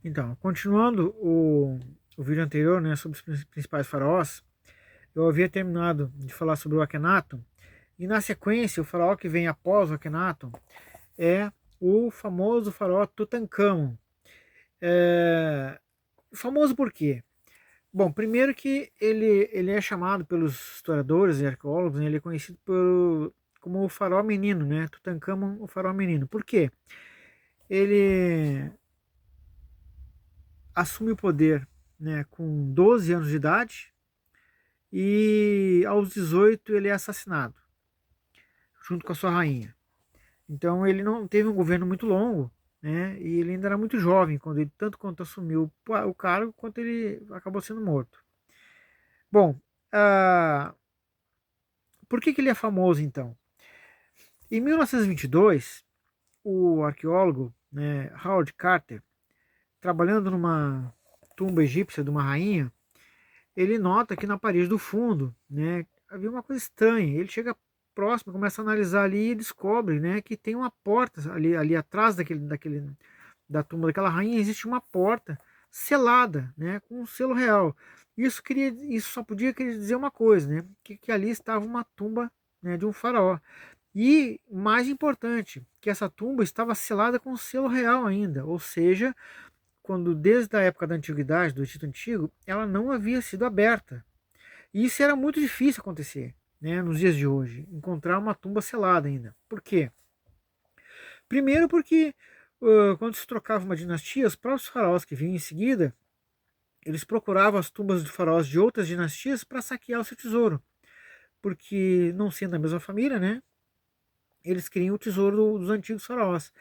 Então, continuando o vídeo anterior, né, sobre os principais faraós, eu havia terminado de falar sobre o Akhenaton, e na sequência, o faraó que vem após o Akhenaton é o famoso faraó Tutankhamon. É... Famoso por quê? Bom, primeiro que ele é chamado pelos historiadores e arqueólogos, né, ele é conhecido como o faraó menino, né? Tutankhamon, o faraó menino. Por quê? Ele assume o poder, né, com 12 anos de idade e aos 18 ele é assassinado, junto com a sua rainha. Então ele não teve um governo muito longo, né, e ele ainda era muito jovem, quando ele, tanto quanto assumiu o cargo, quanto ele acabou sendo morto. Bom, ah, por que ele é famoso então? Em 1922, o arqueólogo, né, Howard Carter, trabalhando numa tumba egípcia de uma rainha, ele nota que na parede do fundo, né, havia uma coisa estranha. Ele chega próximo, começa a analisar ali e descobre, né, que tem uma porta ali atrás da tumba daquela rainha, existe uma porta selada, né, com um selo real. Isso só podia querer dizer uma coisa, né, que ali estava uma tumba, né, de um faraó. E mais importante, que essa tumba estava selada com um selo real ainda, ou seja, quando desde a época da antiguidade, do Egito Antigo, ela não havia sido aberta. E isso era muito difícil acontecer, né, nos dias de hoje, encontrar uma tumba selada ainda. Por quê? Primeiro porque quando se trocava uma dinastia, os próprios faraós que vinham em seguida, eles procuravam as tumbas de faraós de outras dinastias para saquear o seu tesouro. Porque, não sendo da mesma família, né, eles queriam o tesouro dos antigos faraós.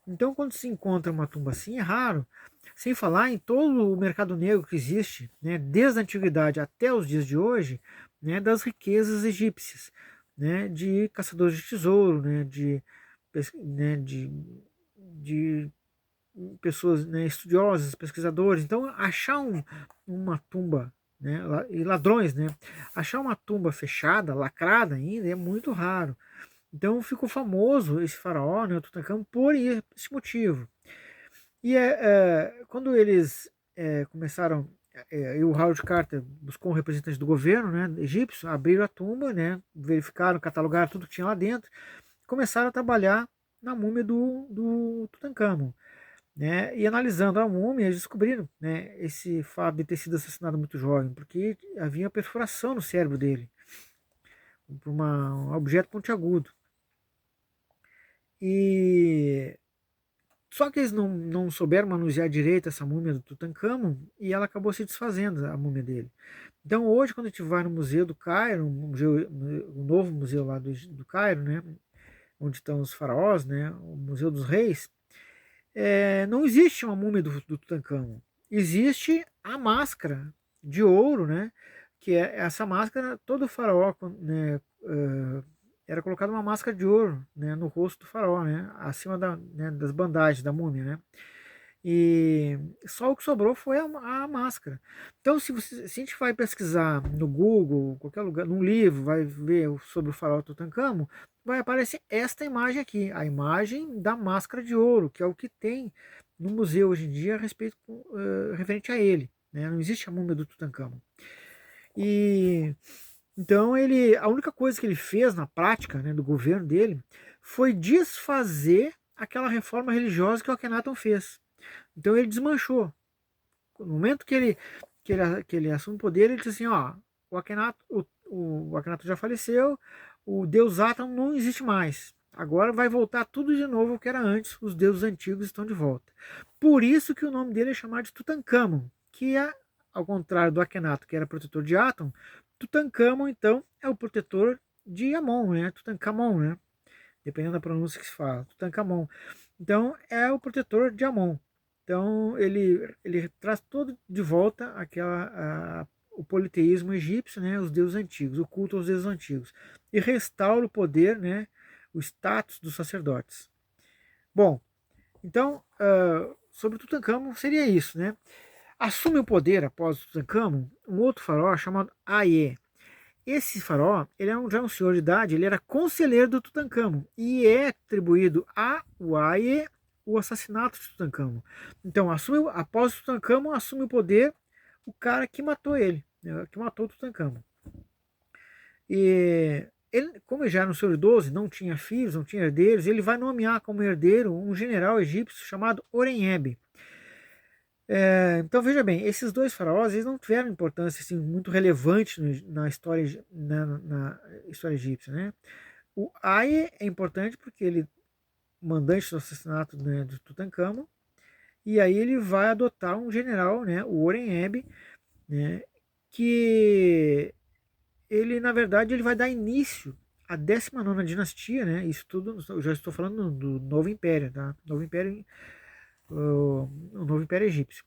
Então, quando se encontra uma tumba assim, é raro. Sem falar em todo o mercado negro que existe, né, desde a antiguidade até os dias de hoje, né, das riquezas egípcias, né, de caçadores de tesouro, né, de pessoas, né, estudiosas, pesquisadores. Então, achar uma tumba, né, e ladrões, né, achar uma tumba fechada, lacrada ainda, é muito raro. Então ficou famoso esse faraó, né, o Tutankhamon, por esse motivo. E quando eles começaram, e o Howard Carter buscou um representante do governo, né, egípcio, abriram a tumba, né, verificaram, catalogaram tudo que tinha lá dentro, começaram a trabalhar na múmia do Tutankhamon, né, e analisando a múmia, eles descobriram, né, esse fato de ter sido assassinado muito jovem, porque havia perfuração no cérebro dele, por um objeto pontiagudo. E só que eles não souberam manusear direito essa múmia do Tutankhamon e ela acabou se desfazendo, a múmia dele. Então hoje, quando a gente vai no Museu do Cairo, o novo museu lá do Cairo, né, onde estão os faraós, né, o Museu dos Reis, não existe uma múmia do Tutankhamon. Existe a máscara de ouro, né, que é essa máscara, todo faraó, né, era colocada uma máscara de ouro, né, no rosto do faraó, né, acima né, das bandagens da múmia, né. E só o que sobrou foi a máscara. Então, se a gente vai pesquisar no Google, qualquer lugar, num livro, vai ver sobre o faraó Tutankhamon, vai aparecer esta imagem aqui, a imagem da máscara de ouro, que é o que tem no museu hoje em dia a respeito referente a ele, né? Não existe a múmia do Tutankhamon. E então a única coisa que ele fez na prática, né, do governo dele, foi desfazer aquela reforma religiosa que o Akhenaton fez. Então ele desmanchou. No momento que ele assume o poder, ele disse assim, ó, o Akhenaton já faleceu, o deus Aton não existe mais. Agora vai voltar tudo de novo o que era antes, os deuses antigos estão de volta. Por isso que o nome dele é chamado de Tutankhamon, que é, ao contrário do Akhenaton, que era protetor de Aton, Tutankhamon, então, é o protetor de Amon, né? Tutankhamon, né? Dependendo da pronúncia que se fala, Tutankhamon. Então, é o protetor de Amon. Então, ele traz todo de volta o politeísmo egípcio, né, os deuses antigos, o culto aos deuses antigos, e restaura o poder, né, o status dos sacerdotes. Bom, então, sobre Tutankhamon seria isso, né? Assume o poder após Tutankhamon um outro faraó chamado Aie. Esse faraó, ele era já um senhor de idade, ele era conselheiro do Tutankhamon e é atribuído a Aie o assassinato de Tutancâmon. Então, após Tutancâmon, assume o poder o cara que matou ele, né, que matou Tutancâmon. E ele, como ele já era um senhor idoso, não tinha filhos, não tinha herdeiros, ele vai nomear como herdeiro um general egípcio chamado Horemheb. Então veja bem, esses dois faraós eles não tiveram importância assim, muito relevante na história, na história egípcia, né? O Aie é importante porque ele mandante do assassinato, né, de Tutancâmon, e aí ele vai adotar um general, né, o Horemheb, né, que ele na verdade ele vai dar início à 19ª dinastia, né? Isso tudo eu já estou falando do Novo Império, tá? Novo Império, o Novo Império Egípcio.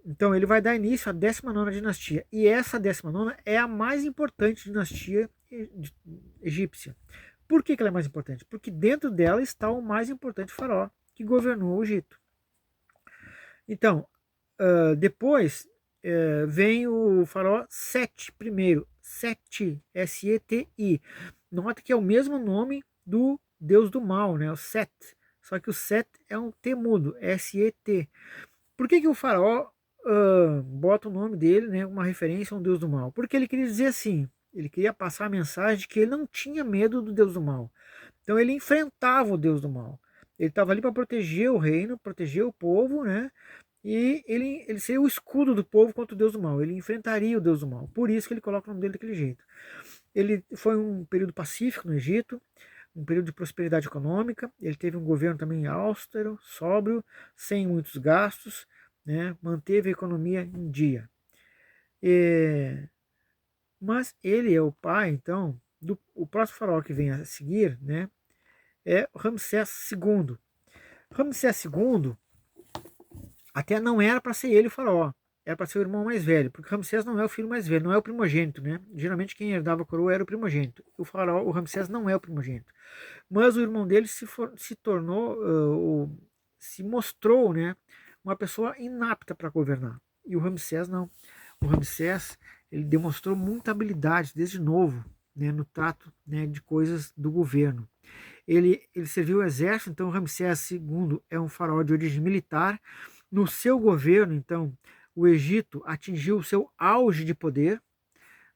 Então ele vai dar início à 19ª dinastia. E essa 19ª é a mais importante dinastia egípcia. Por que ela é mais importante? Porque dentro dela está o mais importante faraó que governou o Egito. Então, depois vem o faraó Seti primeiro. Seti, S-E-T-I. Nota que é o mesmo nome do deus do mal, né? O Set. Só que o Set é um T mudo, S-E-T. Por que o faraó bota o nome dele, né, uma referência a um deus do mal? Porque ele queria dizer assim, ele queria passar a mensagem de que ele não tinha medo do deus do mal. Então ele enfrentava o deus do mal. Ele estava ali para proteger o reino, proteger o povo, né? E ele seria o escudo do povo contra o deus do mal. Ele enfrentaria o deus do mal. Por isso que ele coloca o nome dele daquele jeito. Ele foi um período pacífico no Egito, um período de prosperidade econômica. Ele teve um governo também austero, sóbrio, sem muitos gastos, né? Manteve a economia em dia. Mas ele é o pai, então, o próximo faraó que vem a seguir, né? É Ramsés II. Ramsés II até não era para ser ele o faraó, era para ser o irmão mais velho, porque Ramsés não é o filho mais velho, não é o primogênito, né? Geralmente quem herdava a coroa era o primogênito. O faraó, o Ramsés não é o primogênito. Mas o irmão dele se tornou, se mostrou, né, uma pessoa inapta para governar. E o Ramsés não. O Ramsés, ele demonstrou muita habilidade desde novo, né, no trato, né, de coisas do governo. Ele serviu o exército, então Ramsés II é um faraó de origem militar. No seu governo, então, o Egito atingiu o seu auge de poder,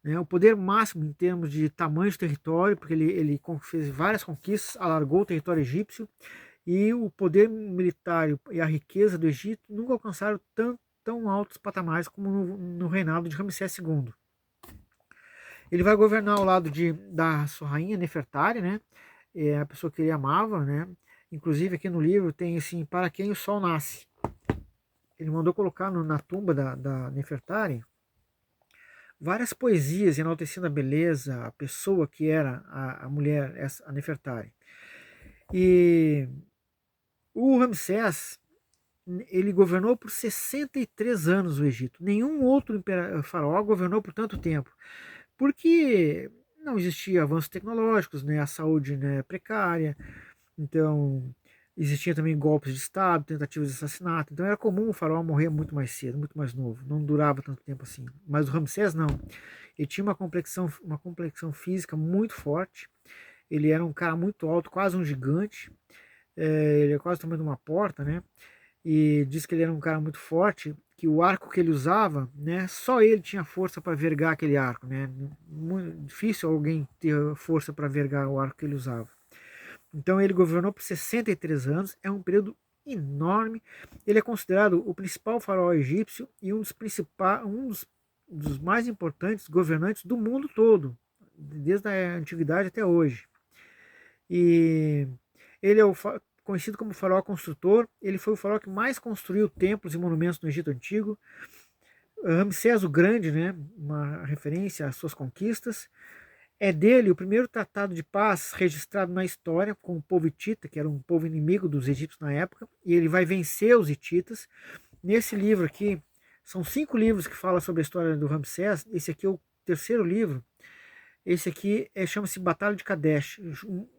né, o poder máximo em termos de tamanho de território, porque ele fez várias conquistas, alargou o território egípcio, e o poder militar e a riqueza do Egito nunca alcançaram tão altos patamares como no reinado de Ramsés II. Ele vai governar ao lado da sua rainha Nefertari, né? É a pessoa que ele amava, né? Inclusive aqui no livro tem assim, para quem o sol nasce. Ele mandou colocar na tumba da Nefertari várias poesias enaltecendo a beleza, a pessoa que era a mulher, a Nefertari. E o Ramsés, ele governou por 63 anos o Egito. Nenhum outro faraó governou por tanto tempo, porque não existia avanços tecnológicos, né, a saúde, né, precária, então existia também golpes de Estado, tentativas de assassinato, então era comum o faraó morrer muito mais cedo, muito mais novo, não durava tanto tempo assim. Mas o Ramsés não, ele tinha uma complexão física muito forte, ele era um cara muito alto, quase um gigante, ele é quase o tamanho de uma porta, né? E diz que ele era um cara muito forte, que o arco que ele usava, né, só ele tinha força para vergar aquele arco, né? Muito difícil alguém ter força para vergar o arco que ele usava. Então ele governou por 63 anos, é um período enorme. Ele é considerado o principal faraó egípcio e dos mais importantes governantes do mundo todo, desde a antiguidade até hoje. E ele é conhecido como faraó construtor. Ele foi o faraó que mais construiu templos e monumentos no Egito Antigo. Ramsés o Grande, né, uma referência às suas conquistas. É dele o primeiro tratado de paz registrado na história com o povo hitita, que era um povo inimigo dos egípcios na época, e ele vai vencer os hititas. Nesse livro aqui, são 5 livros que falam sobre a história do Ramsés. Esse aqui é o terceiro livro. Esse aqui chama-se Batalha de Kadesh.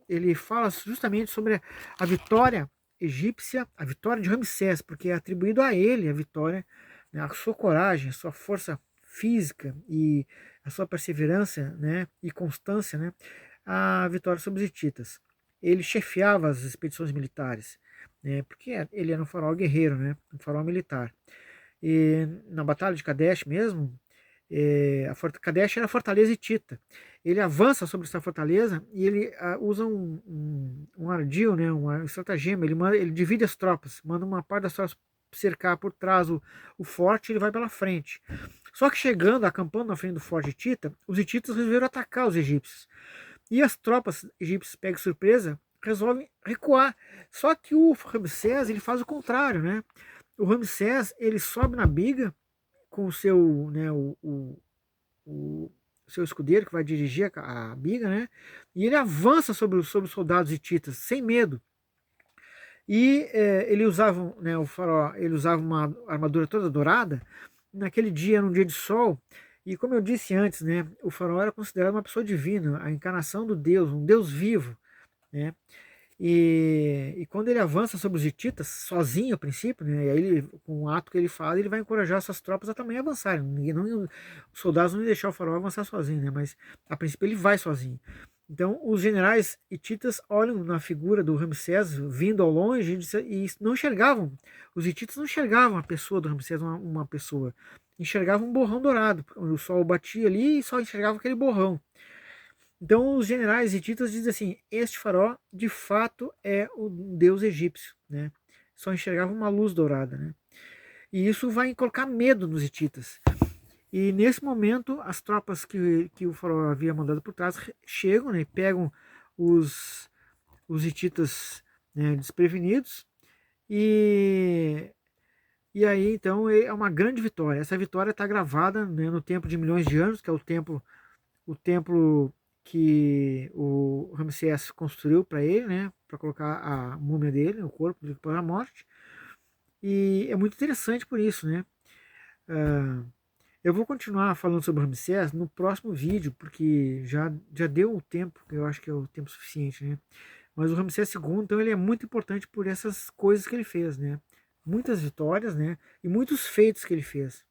Ele fala justamente sobre a vitória egípcia, a vitória de Ramsés, porque é atribuído a ele a vitória, né, a sua coragem, a sua força física e a sua perseverança, né, e constância, né, a vitória sobre os hititas. Ele chefiava as expedições militares. né? Porque ele era um faraó guerreiro, né? Um faraó militar. E na Batalha de Kadesh mesmo, Kadesh era a fortaleza hitita. Ele avança sobre essa fortaleza e ele usa um ardil, né, uma estratagema. Ele divide as tropas, manda uma parte das tropas cercar por trás o forte e ele vai pela frente. Só que chegando, acampando na frente do forte hitita, os hititas resolveram atacar os egípcios. E as tropas egípcias, pegas de surpresa, resolvem recuar. Só que o Ramsés ele faz o contrário, né? O Ramsés ele sobe na biga com o seu, né, o seu escudeiro que vai dirigir a biga, né? E ele avança sobre os soldados hititas sem medo. E ele usava, né, o faraó, ele usava uma armadura toda dourada. Naquele dia era um dia de sol. E como eu disse antes, né, o faraó era considerado uma pessoa divina, a encarnação do Deus, um Deus vivo, né? E quando ele avança sobre os hititas, sozinho a princípio, né, e aí ele, com o ato que ele faz, ele vai encorajar essas tropas a também avançarem. Os soldados não iam deixar o faraó avançar sozinho, né, mas a princípio ele vai sozinho. Então os generais hititas olham na figura do Ramsés vindo ao longe e não enxergavam, os hititas não enxergavam a pessoa do Ramsés, uma pessoa, enxergavam um borrão dourado, o sol batia ali e só enxergava aquele borrão. Então os generais hititas dizem assim, este faraó de fato é o deus egípcio, né? Só enxergava uma luz dourada, né? E isso vai colocar medo nos hititas. E nesse momento as tropas que o faraó havia mandado por trás chegam, né? Pegam os, os hititas, né, desprevenidos e aí então é uma grande vitória. Essa vitória está gravada, né, no templo de milhões de anos, que é o templo que o Ramsés construiu para ele, né, para colocar a múmia dele, o corpo dele depois da morte. E é muito interessante por isso, né? Ah, eu vou continuar falando sobre o Ramsés no próximo vídeo, porque já deu o tempo, eu acho que é o tempo suficiente, né? Mas o Ramsés II, então, ele é muito importante por essas coisas que ele fez, né? Muitas vitórias, né? E muitos feitos que ele fez.